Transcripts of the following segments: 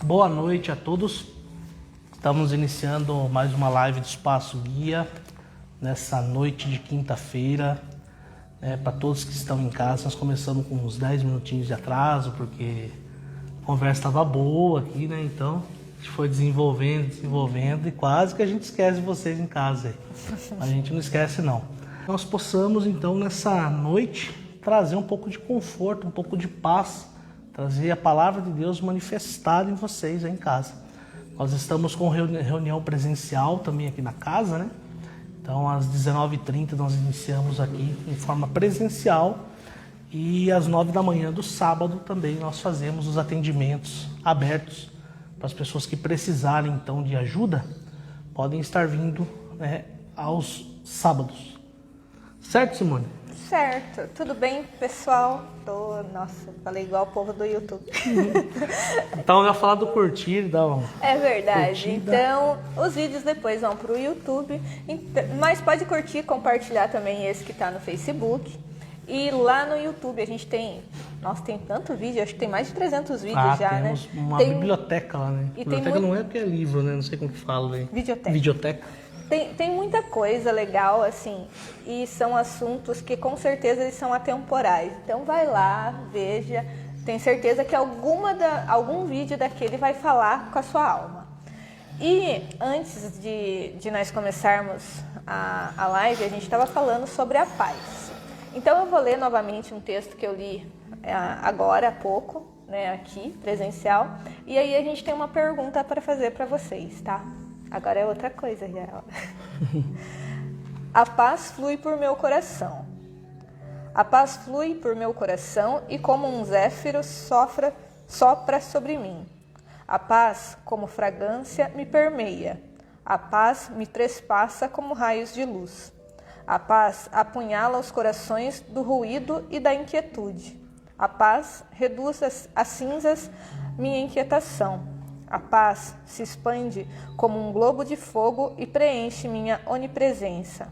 Boa noite a todos. Estamos iniciando mais uma live do Espaço Guia nessa noite de quinta-feira. Para todos que estão em casa, nós começamos com uns 10 minutinhos de atraso, porque a conversa estava boa aqui, né? Então a gente foi desenvolvendo e quase que a gente esquece vocês em casa. A gente não esquece não. Nós possamos então nessa noite trazer um pouco de conforto, um pouco de paz, trazer a palavra de Deus manifestada em vocês aí em casa. Nós estamos com reunião presencial também aqui na casa, né? Então, às 19h30 nós iniciamos aqui em forma presencial e às 9 da manhã do sábado também nós fazemos os atendimentos abertos para as pessoas que precisarem então de ajuda, podem estar vindo, né, aos sábados. Certo, Simone? Certo. Tudo bem, pessoal? Nossa, falei igual o povo do YouTube. Então, eu ia falar do curtir, É verdade. curtida. Então, os vídeos depois vão para o YouTube, mas pode curtir, compartilhar também esse que está no Facebook. E lá no YouTube a gente tem... Nossa, tem tanto vídeo, acho que tem mais de 300 vídeos já, né? Temos uma Tem... biblioteca lá, né? E Biblioteca tem não é porque é livro, né? Não sei como que fala aí. Videoteca. Tem muita coisa legal, assim, e são assuntos que com certeza eles são atemporais. Então vai lá, veja, tenho certeza que algum vídeo daquele vai falar com a sua alma. E antes de nós começarmos a live, a gente estava falando sobre a paz. Então eu vou ler novamente um texto que eu li agora há pouco, né, aqui, presencial, e aí a gente tem uma pergunta para fazer para vocês, tá? Agora é outra coisa, já. A paz flui por meu coração. A paz flui por meu coração e como um zéfiro sopra sobre mim. A paz, como fragrância, me permeia. A paz me trespassa como raios de luz. A paz apunhala os corações do ruído e da inquietude. A paz reduz a cinzas minha inquietação. A paz se expande como um globo de fogo e preenche minha onipresença.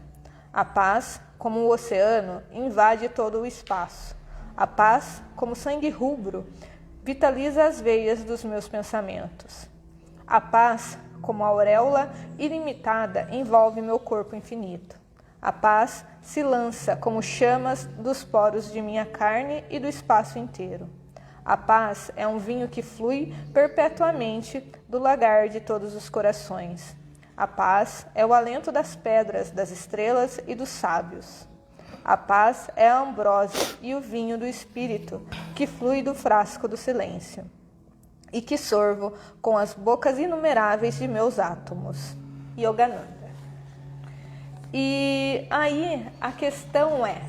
A paz, como o oceano, invade todo o espaço. A paz, como sangue rubro, vitaliza as veias dos meus pensamentos. A paz, como a auréola ilimitada, envolve meu corpo infinito. A paz se lança como chamas dos poros de minha carne e do espaço inteiro. A paz é um vinho que flui perpetuamente do lagar de todos os corações. A paz é o alento das pedras, das estrelas e dos sábios. A paz é a ambrósia e o vinho do espírito que flui do frasco do silêncio e que sorvo com as bocas inumeráveis de meus átomos. Yogananda. E aí a questão é,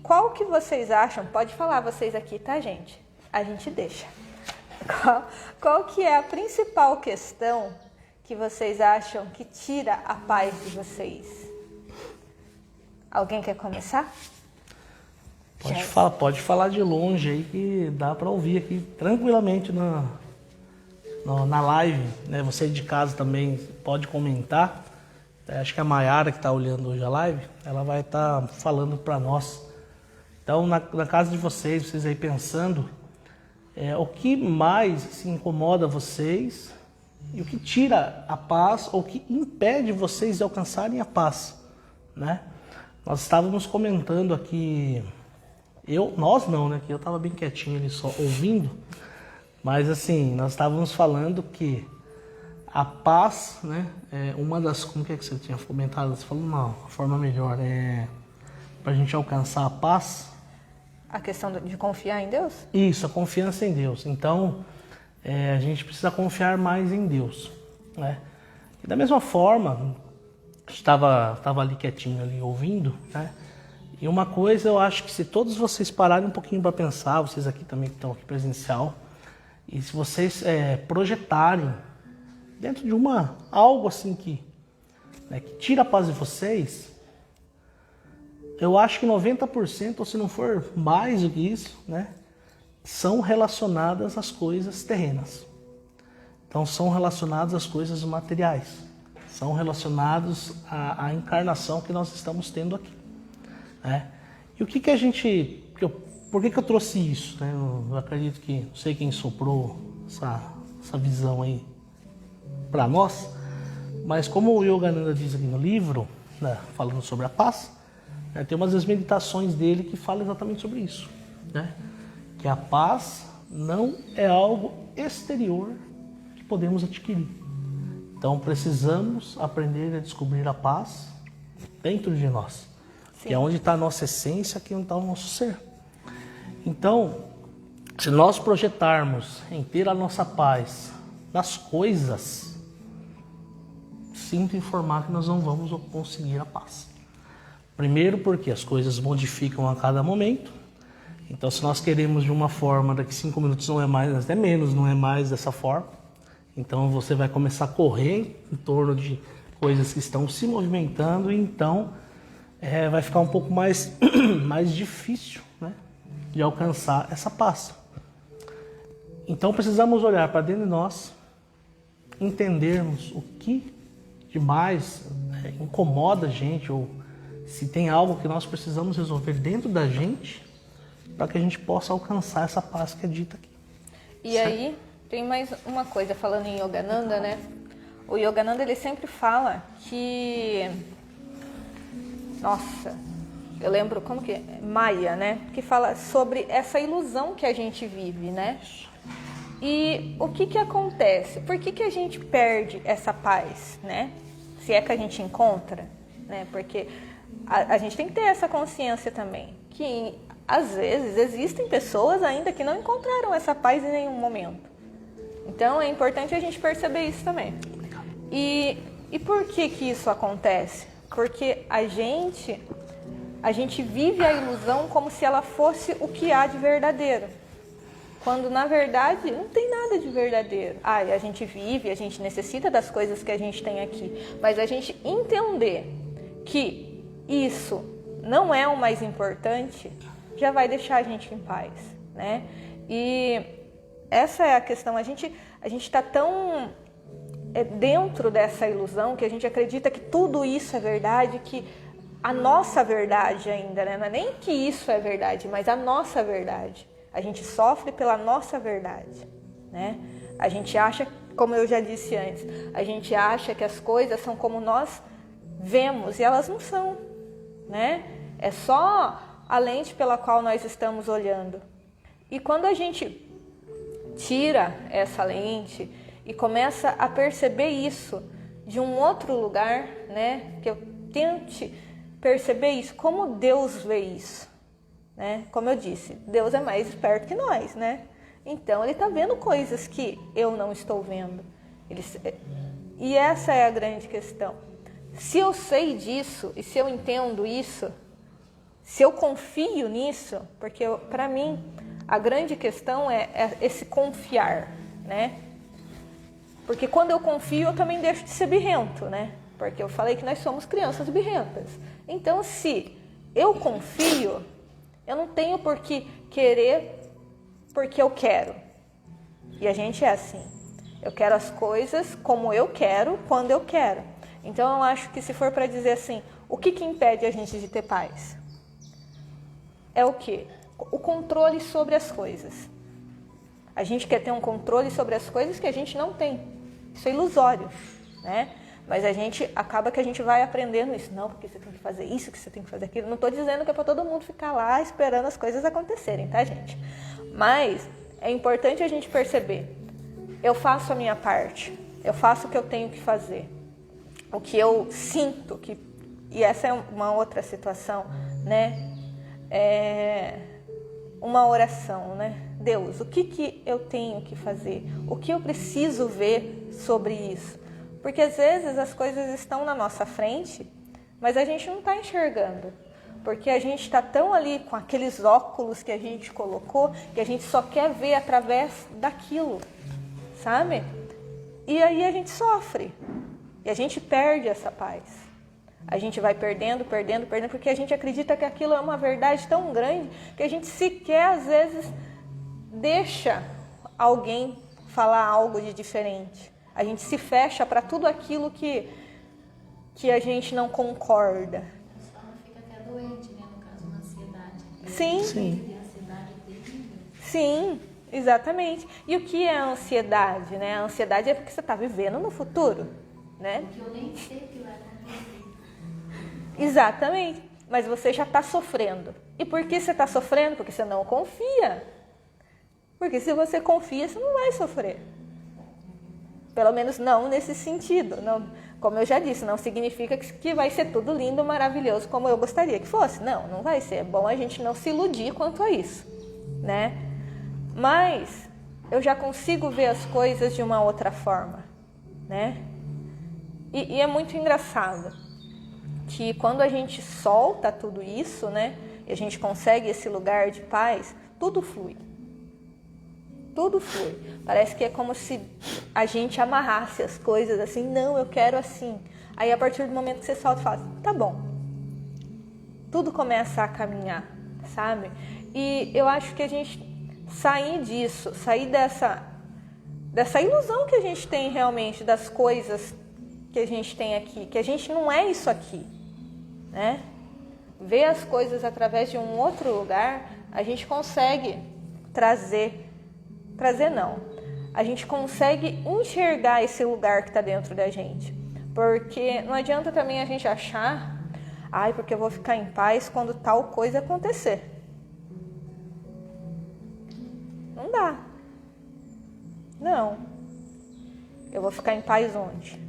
qual que vocês acham? Pode falar vocês aqui, tá, gente? A gente deixa. Qual que é a principal questão que vocês acham que tira a paz de vocês? Alguém quer começar? Pode falar de longe aí que dá para ouvir aqui tranquilamente na live, né? Você de casa também pode comentar. Acho que a Mayara que está olhando hoje a live, ela vai estar falando para nós. Então, na casa de vocês aí pensando, o que mais se incomoda vocês e o que tira a paz ou o que impede vocês de alcançarem a paz, né? Nós estávamos comentando aqui, nós não, né? Que eu estava bem quietinho ali só ouvindo, mas assim, nós estávamos falando que a paz, né? É uma das, como que você tinha comentado? Você falou uma forma melhor, para a gente alcançar a paz. A questão de confiar em Deus? Isso, a confiança em Deus. Então, a gente precisa confiar mais em Deus, né? E da mesma forma, estava ali quietinho ali ouvindo, né? E uma coisa eu acho que se todos vocês pararem um pouquinho para pensar, vocês aqui também que estão aqui presencial, e se vocês projetarem dentro de algo assim que tira a paz de vocês, eu acho que 90%, ou se não for mais do que isso, né, são relacionadas às coisas terrenas. Então, são relacionadas às coisas materiais. São relacionados à encarnação que nós estamos tendo aqui, né? E o que a gente... Por que eu trouxe isso, né? Eu acredito que... Não sei quem soprou essa visão aí para nós, mas como o Yogananda diz aqui no livro, né, falando sobre a paz, né, tem umas das meditações dele que falam exatamente sobre isso, né? Que a paz não é algo exterior que podemos adquirir. Então precisamos aprender a descobrir a paz dentro de nós, Sim. que é onde está a nossa essência, que é onde está o nosso ser. Então, se nós projetarmos em ter a nossa paz nas coisas, sinto informar que nós não vamos conseguir a paz. Primeiro porque as coisas modificam a cada momento. Então, se nós queremos de uma forma, daqui 5 minutos não é mais, até menos, não é mais dessa forma. Então, você vai começar a correr em torno de coisas que estão se movimentando. E então, vai ficar um pouco mais difícil, né, de alcançar essa paz. Então, precisamos olhar para dentro de nós, entendermos o que demais incomoda a gente, ou se tem algo que nós precisamos resolver dentro da gente, para que a gente possa alcançar essa paz que é dita aqui. E certo? Aí, tem mais uma coisa, falando em Yogananda, né? O Yogananda, ele sempre fala que... Nossa, eu lembro, como que é? Maia, né? Que fala sobre essa ilusão que a gente vive, né? E o que acontece? Por que a gente perde essa paz, né? Se é que a gente encontra, né? Porque a gente tem que ter essa consciência também, que às vezes existem pessoas ainda que não encontraram essa paz em nenhum momento. Então é importante a gente perceber isso também. E por que isso acontece? Porque a gente vive a ilusão como se ela fosse o que há de verdadeiro. Quando na verdade não tem nada de verdadeiro. A gente vive, a gente necessita das coisas que a gente tem aqui. Mas a gente entender que isso não é o mais importante, já vai deixar a gente em paz, né? E essa é a questão. A gente está tão dentro dessa ilusão que a gente acredita que tudo isso é verdade, que a nossa verdade ainda, né? Não é nem que isso é verdade, mas a nossa verdade. A gente sofre pela nossa verdade, né? A gente acha, como eu já disse antes, a gente acha que as coisas são como nós vemos e elas não são, né? É só a lente pela qual nós estamos olhando. E quando a gente tira essa lente e começa a perceber isso de um outro lugar, né? Que eu tente perceber isso, como Deus vê isso. Né? Como eu disse, Deus é mais esperto que nós, né? Então ele está vendo coisas que eu não estou vendo. E essa é a grande questão. Se eu sei disso e se eu entendo isso, se eu confio nisso, porque para mim a grande questão é esse confiar, né? Porque quando eu confio eu também deixo de ser birrento, né? Porque eu falei que nós somos crianças birrentas. Então se eu confio, eu não tenho por que querer porque eu quero. E a gente é assim. Eu quero as coisas como eu quero, quando eu quero. Então eu acho que se for para dizer assim, o que impede a gente de ter paz? É o quê? O controle sobre as coisas. A gente quer ter um controle sobre as coisas que a gente não tem. Isso é ilusório, né? Mas a gente acaba que a gente vai aprendendo isso. Não, porque você tem que fazer isso, que você tem que fazer aquilo. Não estou dizendo que é para todo mundo ficar lá esperando as coisas acontecerem, tá, gente? Mas é importante a gente perceber. Eu faço a minha parte. Eu faço o que eu tenho que fazer. O que eu sinto que... E essa é uma outra situação, né? Uma oração, né? Deus, o que eu tenho que fazer? O que eu preciso ver sobre isso? Porque às vezes as coisas estão na nossa frente, mas a gente não está enxergando. Porque a gente está tão ali com aqueles óculos que a gente colocou, que a gente só quer ver através daquilo, sabe? E aí a gente sofre. E a gente perde essa paz. A gente vai perdendo, porque a gente acredita que aquilo é uma verdade tão grande que a gente sequer, às vezes, deixa alguém falar algo de diferente. A gente se fecha para tudo aquilo que a gente não concorda. A pessoa fica até doente, né? No caso, uma ansiedade. Sim. Sim. Ansiedade terrível. Sim. Exatamente. E o que é a ansiedade, né? A ansiedade é porque você está vivendo no futuro, né? Porque eu nem sei o que vai acontecer. Exatamente. Mas você já está sofrendo. E por que você está sofrendo? Porque você não confia. Porque se você confia, você não vai sofrer. Pelo menos não nesse sentido. Não, como eu já disse, não significa que vai ser tudo lindo, maravilhoso, como eu gostaria que fosse. Não, não vai ser. É bom a gente não se iludir quanto a isso, né? Mas eu já consigo ver as coisas de uma outra forma, né? E é muito engraçado que quando a gente solta tudo isso, né? E a gente consegue esse lugar de paz, tudo flui. Tudo flui. Parece que é como se a gente amarrasse as coisas assim, não, eu quero assim. Aí a partir do momento que você solta, fala, tá bom. Tudo começa a caminhar, sabe? E eu acho que a gente sair disso, sair dessa ilusão que a gente tem realmente das coisas que a gente tem aqui, que a gente não é isso aqui, né? Ver as coisas através de um outro lugar, a gente consegue a gente consegue enxergar esse lugar que está dentro da gente. Porque não adianta também a gente achar, porque eu vou ficar em paz quando tal coisa acontecer. Não dá. Não. Eu vou ficar em paz onde?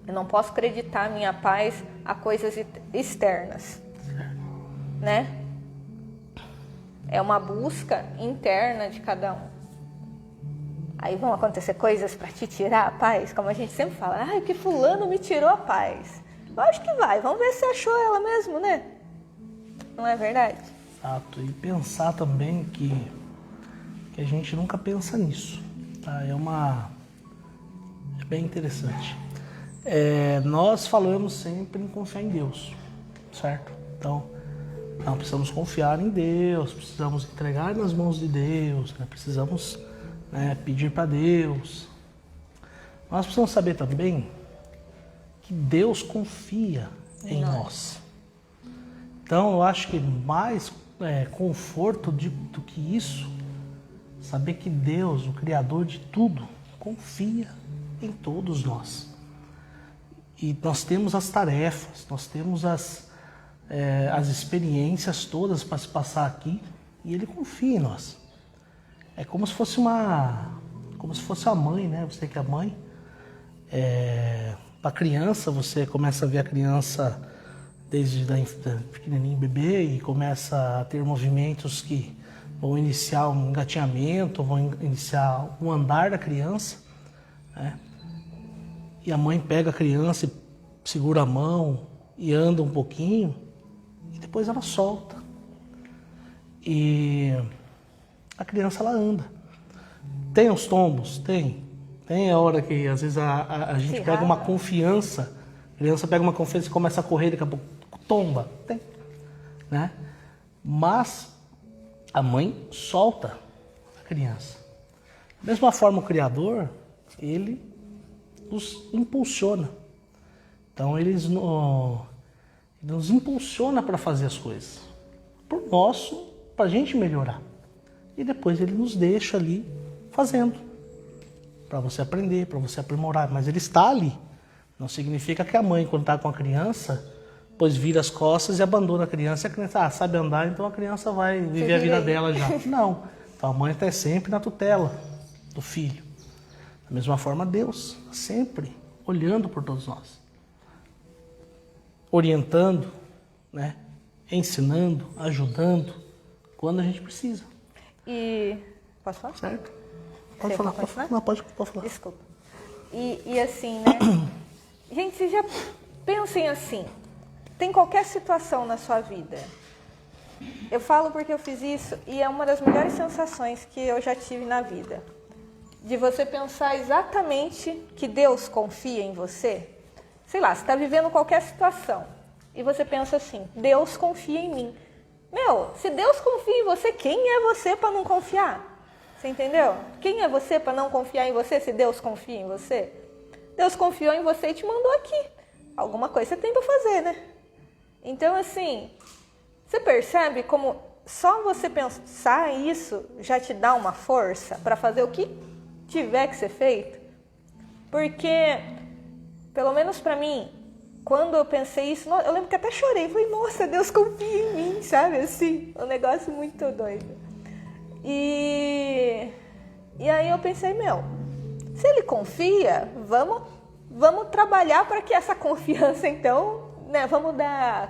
Eu não posso acreditar a minha paz a coisas externas, né? É uma busca interna de cada um. Aí vão acontecer coisas para te tirar a paz, como a gente sempre fala. Que fulano me tirou a paz. Eu acho que vai. Vamos ver se achou ela mesmo, né? Não é verdade? Exato. E pensar também que a gente nunca pensa nisso. Tá? É bem interessante. Nós falamos sempre em confiar em Deus, certo? Então, nós precisamos confiar em Deus, precisamos entregar nas mãos de Deus, né? Precisamos pedir para Deus. Nós precisamos saber também que Deus confia em nós. Então, eu acho que mais conforto do que isso, saber que Deus, o Criador de tudo, confia em todos nós. E nós temos as tarefas, nós temos as experiências todas para se passar aqui, e Ele confia em nós. É como se fosse a mãe, né? Você que é mãe, para a criança, você começa a ver a criança desde pequenininho, bebê, e começa a ter movimentos que vão iniciar um engatinhamento, vão iniciar um andar da criança, né? E a mãe pega a criança e segura a mão e anda um pouquinho, e depois ela solta. E a criança, ela anda. Tem os tombos? Tem. Tem a hora que às vezes a gente pega uma confiança, a criança pega uma confiança e começa a correr, daqui a pouco tomba. Tem. Né? Mas a mãe solta a criança. Da mesma forma, o Criador, Ele nos impulsiona. Então, Ele nos impulsiona para fazer as coisas. Para a gente melhorar. E depois Ele nos deixa ali fazendo. Para você aprender, para você aprimorar. Mas Ele está ali. Não significa que a mãe, quando está com a criança, depois vira as costas e abandona a criança. E a criança sabe andar, então a criança vai viver a vida dela já. Não. Então a mãe está sempre na tutela do filho. Da mesma forma, Deus, sempre olhando por todos nós. Orientando, né? Ensinando, ajudando, quando a gente precisa. E... Posso falar? Certo? Pode falar. Não, pode falar. Desculpa. E assim, né? Gente, vocês já pensem assim. Tem qualquer situação na sua vida. Eu falo porque eu fiz isso e é uma das melhores sensações que eu já tive na vida. De você pensar exatamente que Deus confia em você. Sei lá, você está vivendo qualquer situação e você pensa assim, Deus confia em mim. Se Deus confia em você, quem é você para não confiar? Você entendeu? Quem é você para não confiar em você se Deus confia em você? Deus confiou em você e te mandou aqui. Alguma coisa você tem para fazer, né? Então, assim, você percebe como só você pensar isso já te dá uma força para fazer o que tiver que ser feito. Porque, pelo menos para mim, quando eu pensei isso, eu lembro que até chorei. Falei, nossa, Deus confia em mim, sabe? Assim, um negócio muito doido. E aí eu pensei, se ele confia, vamos trabalhar para que essa confiança, então, né, vamos dar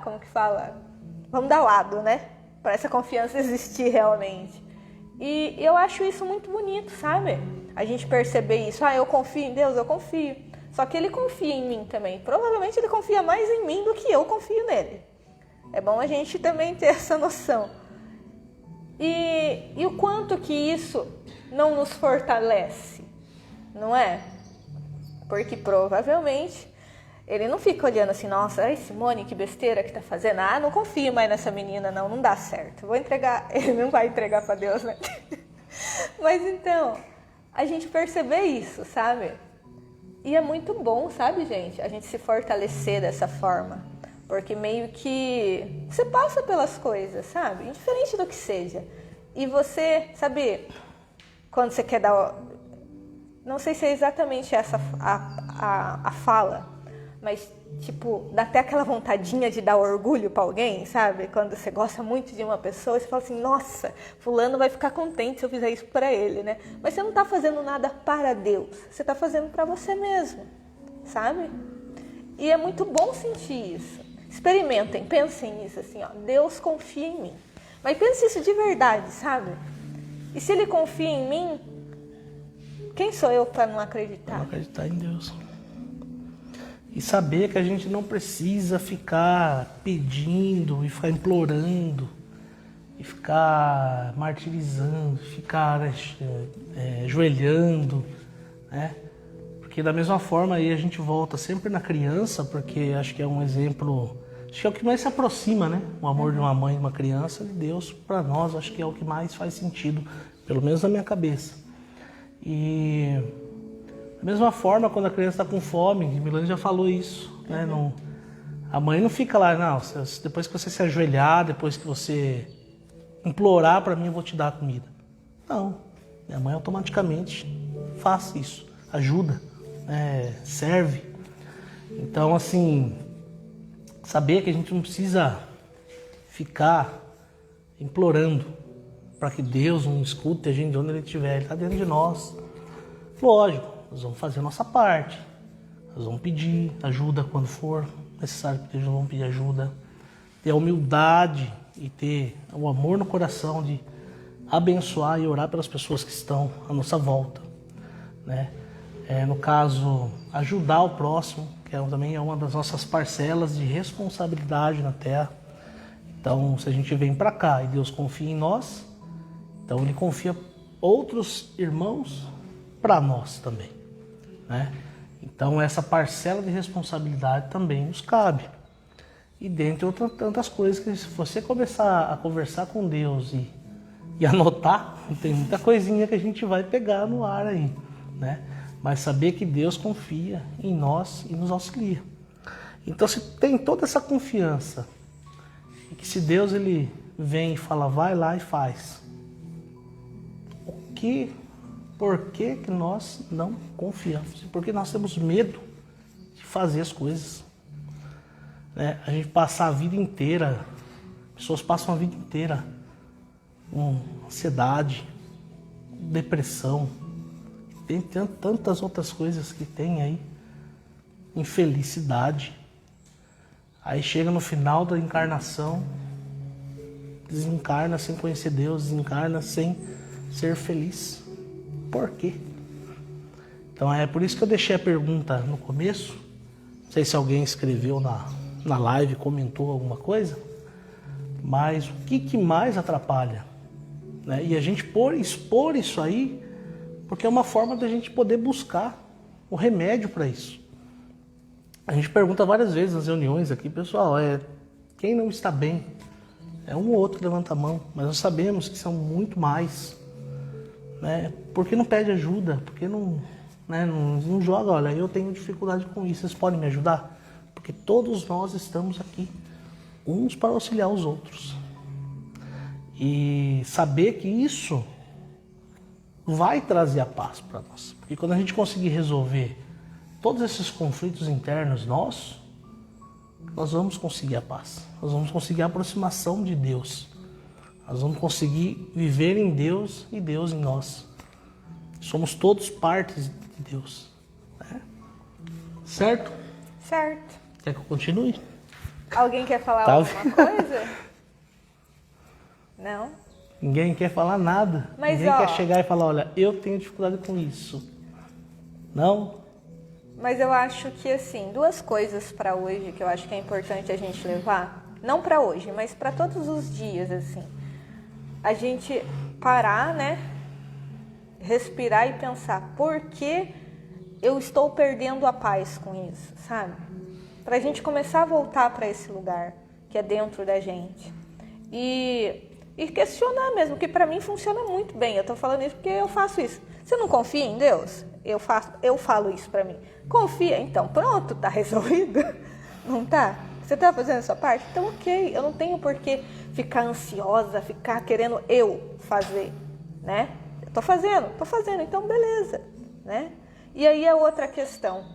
lado, né? Para essa confiança existir realmente. E eu acho isso muito bonito, sabe? A gente perceber isso. Eu confio em Deus, eu confio. Só que ele confia em mim também. Provavelmente ele confia mais em mim do que eu confio nele. É bom a gente também ter essa noção. E o quanto que isso não nos fortalece, não é? Porque provavelmente ele não fica olhando assim, nossa, ai Simone, que besteira que tá fazendo. Não confio mais nessa menina, não dá certo. Vou entregar, ele não vai entregar para Deus, né? Mas então, a gente perceber isso, sabe? E é muito bom, sabe, gente? A gente se fortalecer dessa forma. Porque meio que você passa pelas coisas, sabe? Indiferente do que seja. E você, sabe, quando você quer dar... Não sei se é exatamente essa a fala, mas, tipo, dá até aquela vontadinha de dar orgulho pra alguém, sabe? Quando você gosta muito de uma pessoa, você fala assim, nossa, fulano vai ficar contente se eu fizer isso pra ele, né? Mas você não tá fazendo nada para Deus, você tá fazendo pra você mesmo, sabe? E é muito bom sentir isso. Experimentem, pensem nisso assim, ó, Deus confia em mim. Mas pense isso de verdade, sabe? E se ele confia em mim, quem sou eu para não acreditar? Não acreditar em Deus. E saber que a gente não precisa ficar pedindo e ficar implorando e ficar martirizando, ficar ajoelhando, né? Porque da mesma forma aí a gente volta sempre na criança, porque acho que é um exemplo, acho que é o que mais se aproxima, né? O amor de uma mãe e uma criança, de Deus para nós, acho que é o que mais faz sentido, pelo menos na minha cabeça. E da mesma forma, quando a criança está com fome, Milane já falou isso, né? Não, a mãe não fica lá, não, depois que você se ajoelhar, depois que você implorar para mim, eu vou te dar a comida. Não, minha mãe automaticamente faz isso, ajuda, serve. Então, assim, saber que a gente não precisa ficar implorando para que Deus não escute a gente de onde Ele estiver, Ele está dentro de nós. Lógico. Nós vamos fazer a nossa parte, nós vamos pedir ajuda quando for necessário, nós vamos pedir ajuda, ter a humildade e ter o amor no coração de abençoar e orar pelas pessoas que estão à nossa volta, né? No caso, ajudar o próximo, que também é uma das nossas parcelas de responsabilidade na Terra. Então, se a gente vem para cá e Deus confia em nós, então Ele confia outros irmãos para nós também, né? Então essa parcela de responsabilidade também nos cabe. E dentre outras tantas coisas que se você começar a conversar com Deus e anotar, tem muita coisinha que a gente vai pegar no ar aí, né? Mas saber que Deus confia em nós e nos auxilia. Então se tem toda essa confiança, e que se Deus ele vem e fala, vai lá e faz, por que nós não confiamos? Por que nós temos medo de fazer as coisas? Né? A gente passa a vida inteira, pessoas passam a vida inteira com ansiedade, depressão, tem tantas outras coisas que tem aí, infelicidade. Aí chega no final da encarnação, desencarna sem conhecer Deus, desencarna sem ser feliz. Por quê? Então é por isso que eu deixei a pergunta no começo. Não sei se alguém escreveu na live, comentou alguma coisa, mas o que mais atrapalha? Né? E a gente expor isso aí, porque é uma forma da gente poder buscar o remédio para isso. A gente pergunta várias vezes nas reuniões aqui, pessoal, quem não está bem? É um ou outro que levanta a mão, mas nós sabemos que são muito mais. Né? Por que não pede ajuda? Por que não joga, olha, eu tenho dificuldade com isso, vocês podem me ajudar? Porque todos nós estamos aqui, uns para auxiliar os outros. E saber que isso vai trazer a paz para nós. Porque quando a gente conseguir resolver todos esses conflitos internos nossos, nós vamos conseguir a paz. Nós vamos conseguir a aproximação de Deus. Nós vamos conseguir viver em Deus e Deus em nós. Somos todos partes de Deus. Né? Certo? Certo. Quer que eu continue? Alguém quer falar Tá. alguma coisa? Não? Ninguém quer falar nada. Mas, Ninguém ó, quer chegar e falar, olha, eu tenho dificuldade com isso. Não? Mas eu acho que, assim, duas coisas para hoje que eu acho que é importante a gente levar. Não para hoje, mas para todos os dias, assim. A gente parar, né? Respirar e pensar, por que eu estou perdendo a paz com isso, sabe? Para a gente começar a voltar para esse lugar que é dentro da gente. E questionar mesmo, que para mim funciona muito bem. Eu tô falando isso porque eu faço isso. Você não confia em Deus? Eu falo isso para mim. Confia, então pronto, tá resolvido. Não tá? Você tá fazendo a sua parte? Então ok, eu não tenho por que ficar ansiosa, ficar querendo eu fazer, né? Eu tô fazendo, então beleza, né? E aí a outra questão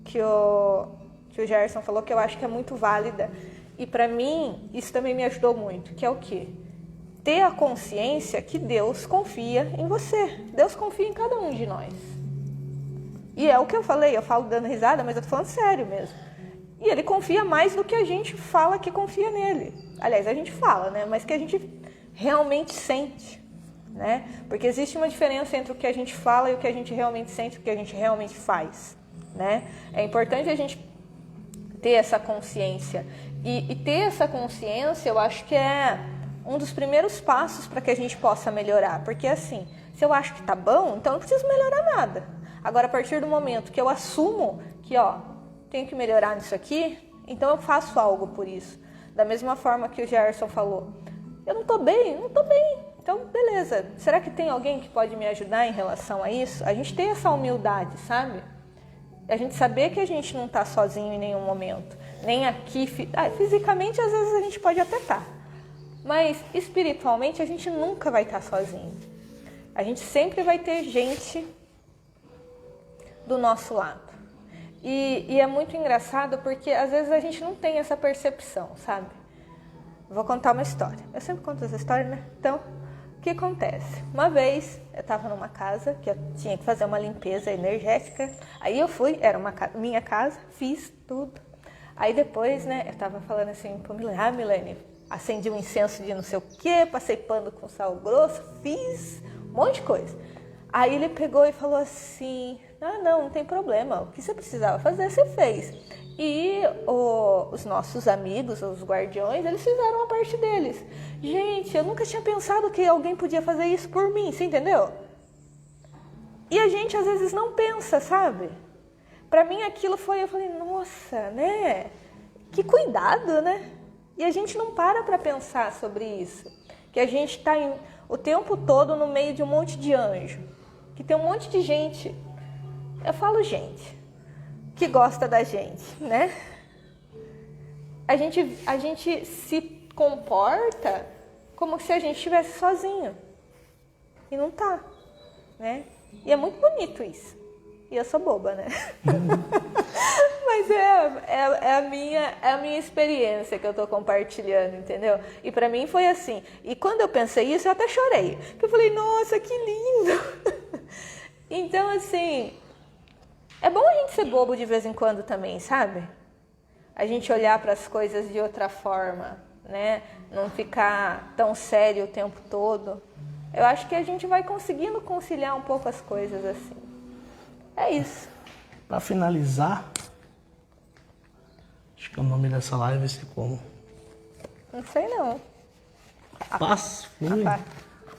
que o Gerson falou, que eu acho que é muito válida, e para mim isso também me ajudou muito, que é o quê? Ter a consciência que Deus confia em você. Deus confia em cada um de nós. E é o que eu falei, eu falo dando risada, mas eu tô falando sério mesmo. E Ele confia mais do que a gente fala que confia nele. Aliás, a gente fala, né? Mas que a gente realmente sente, né? Porque existe uma diferença entre o que a gente fala e o que a gente realmente sente, o que a gente realmente faz, né? É importante a gente ter essa consciência. E ter essa consciência, eu acho que é um dos primeiros passos para que a gente possa melhorar. Porque assim, se eu acho que tá bom, então não preciso melhorar nada. Agora, a partir do momento que eu assumo que, tenho que melhorar nisso aqui, então eu faço algo por isso. Da mesma forma que o Gerson falou, eu não tô bem. Então, beleza. Será que tem alguém que pode me ajudar em relação a isso? A gente tem essa humildade, sabe? A gente saber que a gente não tá sozinho em nenhum momento. Nem aqui, fisicamente, às vezes a gente pode até estar. Mas espiritualmente a gente nunca vai estar sozinho. A gente sempre vai ter gente do nosso lado. E é muito engraçado porque às vezes a gente não tem essa percepção, sabe? Vou contar uma história. Eu sempre conto essa história, né? Então, o que acontece? Uma vez eu estava numa casa que eu tinha que fazer uma limpeza energética. Aí eu fui, era minha casa, fiz tudo. Aí depois, né, eu estava falando assim pro Milene, Milene, acendi um incenso de não sei o quê, passei pano com sal grosso, fiz um monte de coisa. Aí ele pegou e falou assim, não tem problema, o que você precisava fazer, você fez. E os nossos amigos, os guardiões, eles fizeram a parte deles. Gente, eu nunca tinha pensado que alguém podia fazer isso por mim, você entendeu? E a gente às vezes não pensa, sabe? Pra mim aquilo foi, eu falei, nossa, né? Que cuidado, né? E a gente não para pensar sobre isso. Que a gente tá o tempo todo no meio de um monte de anjo. Que tem um monte de gente, eu falo gente, que gosta da gente, né? A gente se comporta como se a gente estivesse sozinho. E não tá, né? E é muito bonito isso. E eu sou boba, né? Mas é a minha experiência que eu tô compartilhando, entendeu? E pra mim foi assim. E quando eu pensei isso, eu até chorei. Porque eu falei, nossa, que lindo! Então, assim, é bom a gente ser bobo de vez em quando também, sabe? A gente olhar para as coisas de outra forma, né? Não ficar tão sério o tempo todo. Eu acho que a gente vai conseguindo conciliar um pouco as coisas assim. É isso. Para finalizar, acho que o nome dessa live vai ser como? Não sei não. Paz, flui, paz.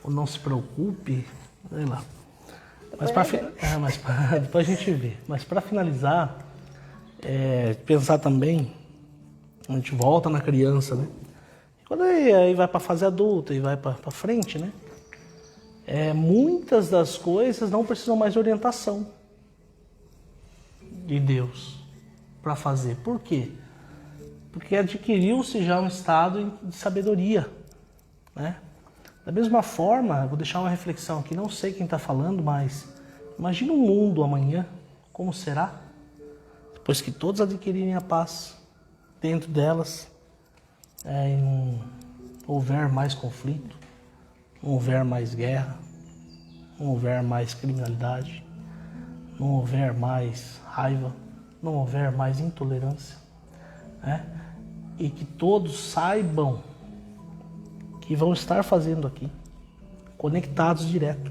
ou não se preocupe, sei lá. Depois Depois a gente vê. Mas para finalizar, pensar também, a gente volta na criança, né? Quando aí vai para a fase adulta e vai para frente, né? Muitas das coisas não precisam mais de orientação de Deus para fazer. Por quê? Porque adquiriu-se já um estado de sabedoria, né? Da mesma forma, eu vou deixar uma reflexão aqui, não sei quem está falando, mas imagina um mundo amanhã, como será? Depois que todos adquirirem a paz, dentro delas, não houver mais conflito, não houver mais guerra, não houver mais criminalidade, não houver mais raiva, não houver mais intolerância, né? E que todos saibam que vão estar fazendo aqui, conectados direto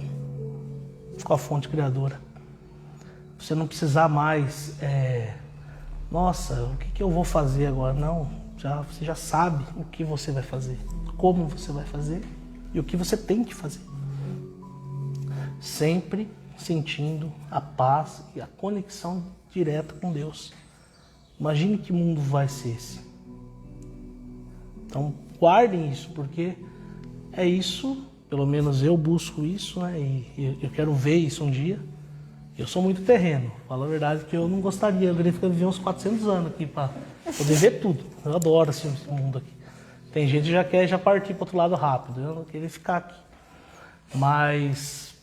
com a fonte criadora. Você não precisar mais, nossa, o que eu vou fazer agora? Não, você já sabe o que você vai fazer, como você vai fazer e o que você tem que fazer. Sempre sentindo a paz e a conexão direta com Deus. Imagine que mundo vai ser esse. Então guardem isso, porque é isso, pelo menos eu busco isso, né? E eu quero ver isso um dia. Eu sou muito terreno, falo a verdade, que eu não gostaria, eu queria viver uns 400 anos aqui para poder ver tudo. Eu adoro esse mundo aqui. Tem gente que já quer partir para outro lado rápido, eu não queria ficar aqui. Mas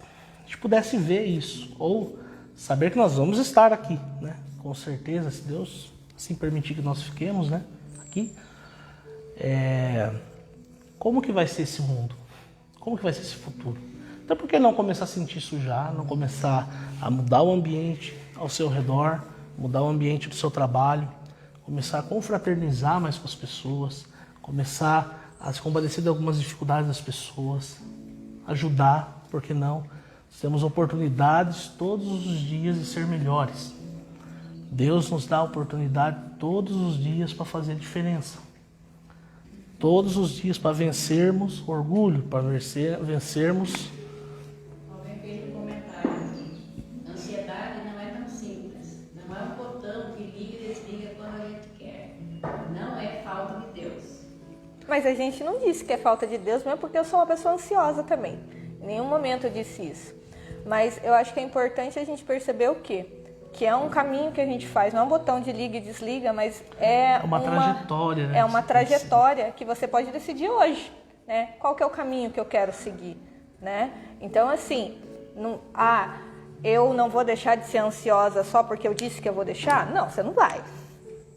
a gente pudesse ver isso, ou saber que nós vamos estar aqui, né? Com certeza, se Deus assim permitir que nós fiquemos, né? Aqui. Como que vai ser esse mundo? Como que vai ser esse futuro? Então por que não começar a sentir isso já, não começar a mudar o ambiente ao seu redor, mudar o ambiente do seu trabalho, começar a confraternizar mais com as pessoas, começar a se compadecer de algumas dificuldades das pessoas, ajudar, por que não? Temos oportunidades todos os dias de ser melhores. Deus nos dá a oportunidade todos os dias para fazer a diferença. Todos os dias para vencermos o orgulho, para vencermos... Alguém fez um comentário aqui. Ansiedade não é tão simples. Não é um botão que liga e desliga quando a gente quer. Não é falta de Deus. Mas a gente não disse que é falta de Deus, mesmo porque eu sou uma pessoa ansiosa também. Em nenhum momento eu disse isso. Mas eu acho que é importante a gente perceber o quê? Que é um caminho que a gente faz, não é um botão de liga e desliga, mas é uma trajetória, né? É uma trajetória que você pode decidir hoje, né? Qual que é o caminho que eu quero seguir, né? Então, assim, eu não vou deixar de ser ansiosa só porque eu disse que eu vou deixar? Não, você não vai.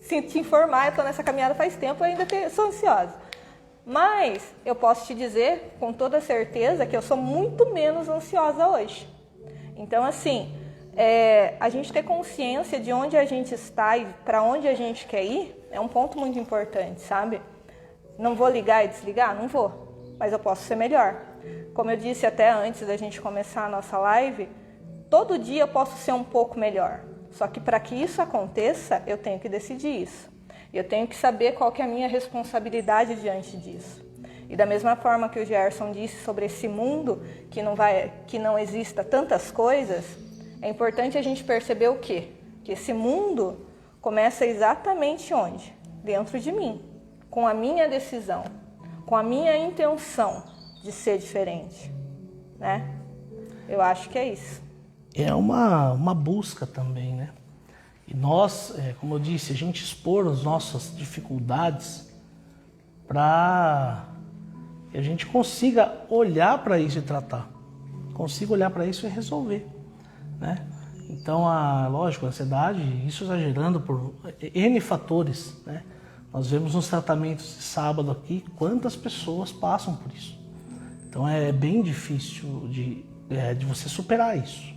Se te informar, eu estou nessa caminhada faz tempo e ainda sou ansiosa. Mas eu posso te dizer com toda certeza que eu sou muito menos ansiosa hoje. Então, assim... a gente ter consciência de onde a gente está e para onde a gente quer ir é um ponto muito importante, sabe? Não vou ligar e desligar? Não vou, mas eu posso ser melhor. Como eu disse até antes da gente começar a nossa live, todo dia eu posso ser um pouco melhor. Só que para que isso aconteça, eu tenho que decidir isso. Eu tenho que saber qual que é a minha responsabilidade diante disso. E da mesma forma que o Gerson disse sobre esse mundo que não exista tantas coisas, é importante a gente perceber o quê? Que esse mundo começa exatamente onde? Dentro de mim, com a minha decisão, com a minha intenção de ser diferente, né? Eu acho que é isso. É uma busca também, né? E nós, como eu disse, a gente expor as nossas dificuldades para que a gente consiga olhar para isso e tratar, consiga olhar para isso e resolver. Né? Então, lógico, a ansiedade, isso está gerando por N fatores. Né? Nós vemos nos tratamentos de sábado aqui quantas pessoas passam por isso. Então, é bem difícil de você superar isso.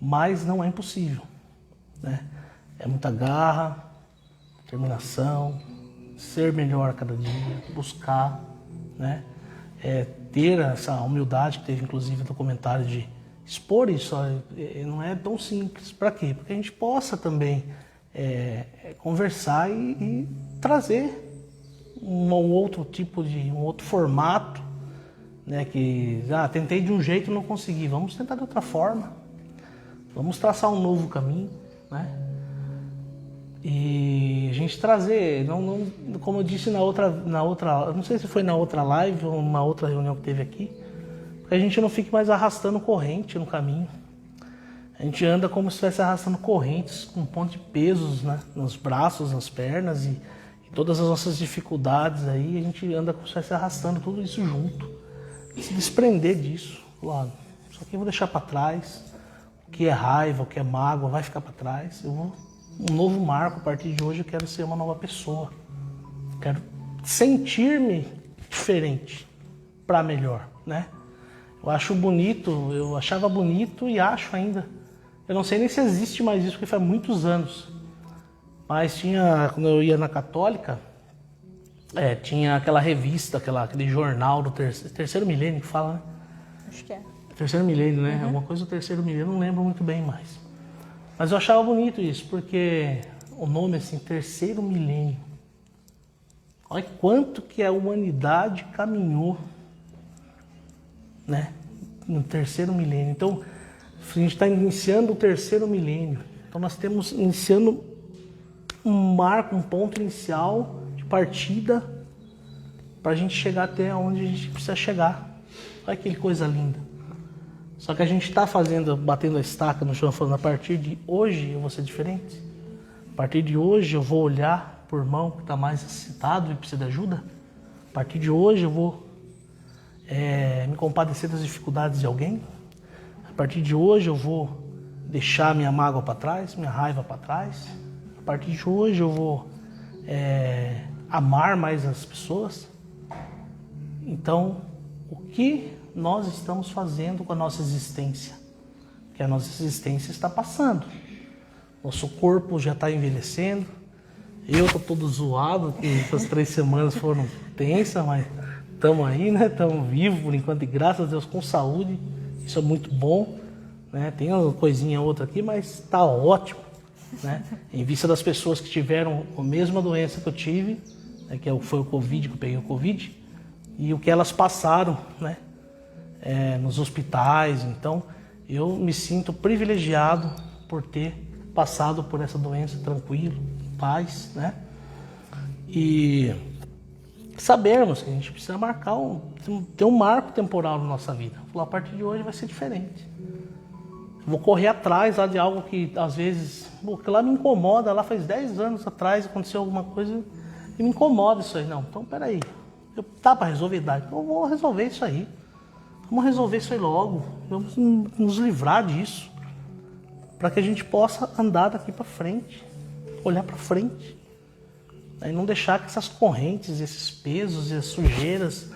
Mas não é impossível. Né? É muita garra, determinação, ser melhor a cada dia, buscar, né? Ter essa humildade que teve, inclusive, no comentário de expor isso, não é tão simples. Para quê? Porque a gente possa também conversar e trazer um outro tipo de, um outro formato, né? Que tentei de um jeito e não consegui, vamos tentar de outra forma, vamos traçar um novo caminho, né? E a gente trazer, como eu disse na outra, não sei se foi na outra live ou numa outra reunião que teve aqui, que a gente não fique mais arrastando corrente no caminho. A gente anda como se estivesse arrastando correntes com um ponto de pesos, né, nos braços, nas pernas e todas as nossas dificuldades aí, a gente anda como se estivesse arrastando tudo isso junto. se desprender disso. Falar, isso aqui eu vou deixar para trás. O que é raiva, o que é mágoa, vai ficar para trás. Um novo marco, a partir de hoje eu quero ser uma nova pessoa. Quero sentir-me diferente, para melhor, né? Eu acho bonito, eu achava bonito e acho ainda. Eu não sei nem se existe mais isso, porque faz muitos anos. Mas tinha, quando eu ia na Católica, tinha aquela revista, aquele jornal do terceiro milênio que fala, né? Acho que é. Terceiro milênio, né? Alguma coisa do terceiro milênio, eu não lembro muito bem mais. Mas eu achava bonito isso, porque o nome assim, terceiro milênio. Olha quanto que a humanidade caminhou, né? No terceiro milênio. Então, a gente está iniciando o terceiro milênio. Então nós estamos iniciando um marco, um ponto inicial de partida para a gente chegar até onde a gente precisa chegar. Olha que coisa linda. Só que a gente está batendo a estaca no chão, falando, a partir de hoje eu vou ser diferente. A partir de hoje eu vou olhar por irmão que está mais necessitado e precisa de ajuda. A partir de hoje eu vou me compadecer das dificuldades de alguém. A partir de hoje eu vou deixar minha mágoa para trás, minha raiva para trás. A partir de hoje eu vou amar mais as pessoas. Então, o que nós estamos fazendo com a nossa existência? Porque a nossa existência está passando. Nosso corpo já está envelhecendo. Eu estou todo zoado, que essas 3 semanas foram tensas, mas estamos aí, né? Estamos vivos por enquanto, e graças a Deus com saúde. Isso é muito bom, né? Tem uma coisinha outra aqui, mas está ótimo, né? Em vista das pessoas que tiveram a mesma doença que eu tive, né? Que foi o Covid, que eu peguei o Covid, e o que elas passaram, né? Nos hospitais. Então, eu me sinto privilegiado por ter passado por essa doença tranquilo, em paz, né? E sabermos que a gente precisa marcar ter um marco temporal na nossa vida. Falar, a partir de hoje vai ser diferente. Vou correr atrás lá de algo que às vezes, que lá me incomoda, lá faz 10 anos atrás aconteceu alguma coisa e me incomoda isso aí. Não, então peraí, tá para resolver idade, então eu vou resolver isso aí. Vamos resolver isso aí logo, vamos nos livrar disso, para que a gente possa andar daqui para frente, olhar para frente. E não deixar que essas correntes, esses pesos e as sujeiras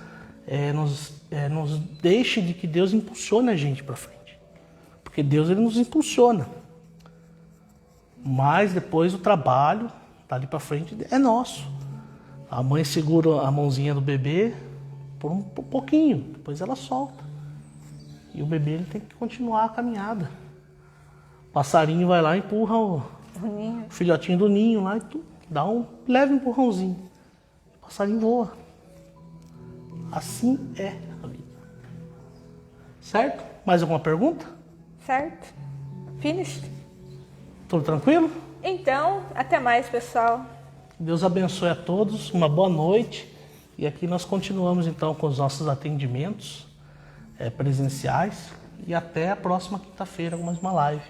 nos deixe de que Deus impulsione a gente para frente. Porque Deus ele nos impulsiona. Mas depois o trabalho, dali para frente, é nosso. A mãe segura a mãozinha do bebê por um pouquinho, depois ela solta. E o bebê ele tem que continuar a caminhada. O passarinho vai lá e empurra o filhotinho do ninho lá e tu dá um leve empurrãozinho. O passarinho voa. Assim é a vida. Certo? Mais alguma pergunta? Certo. Finished? Tudo tranquilo? Então, até mais, pessoal. Deus abençoe a todos. Uma boa noite. E aqui nós continuamos então com os nossos atendimentos presenciais. E até a próxima quinta-feira com mais uma live.